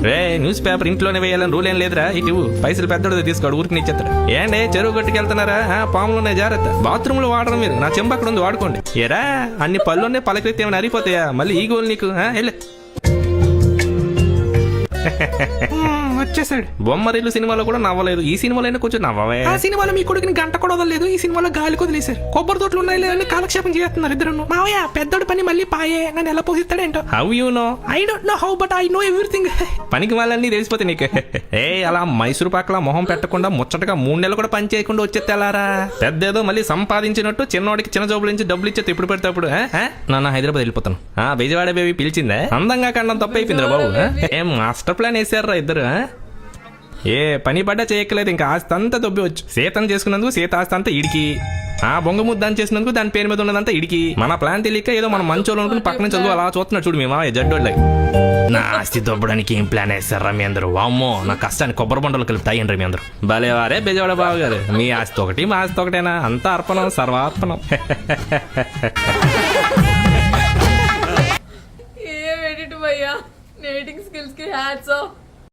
రే news paper ఇంట్లోనే వేయాలని rule ఏం లేదురా. ఇటు పైసలు పెద్దోడు తీసుకోడు ఊరికి నిచ్చేస్తాడు. ఏండే చెరువు గట్టుకెళ్తున్నారా? పాములు ఉన్నాయి జాగ్రత్త. బాత్రూమ్ లో వాడడం మీరు, నా చెంబు అక్కడ ఉంది వాడుకోండి. ఏరా అన్ని పళ్ళున్నాయి పలకరితే ఏమైనా అరిపోతాయా మళ్ళీ ఈ గోలు నీకు? వెళ్ళే వచ్చేసాడు. బొమ్మరిల్లు సినిమాలో కూడా నవ్వలేదు, ఈ సినిమాలో కొంచెం నవ్వవే. ఆ సినిమాలో మీ కొడుకుని గంట కూడా వదలలేదు, ఈ సినిమాలో గాలి వదిలేశారు. కొబ్బరి తోటలు ఉన్నాయి లేదని కాలక్షేపం చేస్తున్నారు ఇద్దరు. మావయ్య పెద్దోడు పని మళ్ళీ పాయే, నన్ను ఎలా పోషిస్తాడేంటో. How you know? I don't know how but I know everything. పనికి వాళ్ళన్నీ తెలిసిపోతే నీకు. ఏ అలా మైసూరు పాకలా మొహం పెట్టకుండా ముచ్చటగా 3 నెలలు కూడా పని చేయకుండా వచ్చేలారా. పెద్దేదో మళ్ళీ సంపాదించినట్టు చిన్నోడికి చిన్న జాబుల నుంచి డబ్బులు ఇచ్చేది ఎప్పుడు పెడితే అప్పుడు. నాన్న హైదరాబాద్ వెళ్ళిపోతాను. బెజవాడ బేబీ పిలిచిందే, అందంగా కండం తప్ప అయిపోయిందిరా బాబు. ఏం మాస్టర్ ప్లాన్ వేసారా ఇద్దరు? ఏ పని పడ్డా చేయక్కలేదు, ఇంకా ఆస్తి అంతా దొబ్బవచ్చు. సీతను చేసుకున్నందుకు సీత ఆస్తి అంతా ఇడికి, బొంగ ముద్దాన్ని చేసినందుకు దాని పేరు మీద ఉన్నదంతా ఇడికి. మన ప్లాన్ తెలియక ఏదో మనం మంచోళ్ళు అనుకుని పక్కన చదువు అలా చూస్తున్నాడు చూడు మీ మావయ్య జడ్డోళ్ళకి. నా ఆస్తి దొబ్బడానికి ఏం ప్లాన్ వేస్తారా మీ అందరూ? వామ్మో నా కష్టాన్ని కొబ్బరి బండలు కలుపుతాయండి మీ అందరూ. భలేవారే బెజవాడ బాబు గారు, మీ ఆస్తి ఒకటి మా ఆస్తి ఒకటేనా? అంతా అర్పణం సర్వార్పణం. ఏం ఎడిట్ భయ్యా, ఎడిటింగ్ స్కిల్స్ కి హ్యాట్స్ ఆఫ్.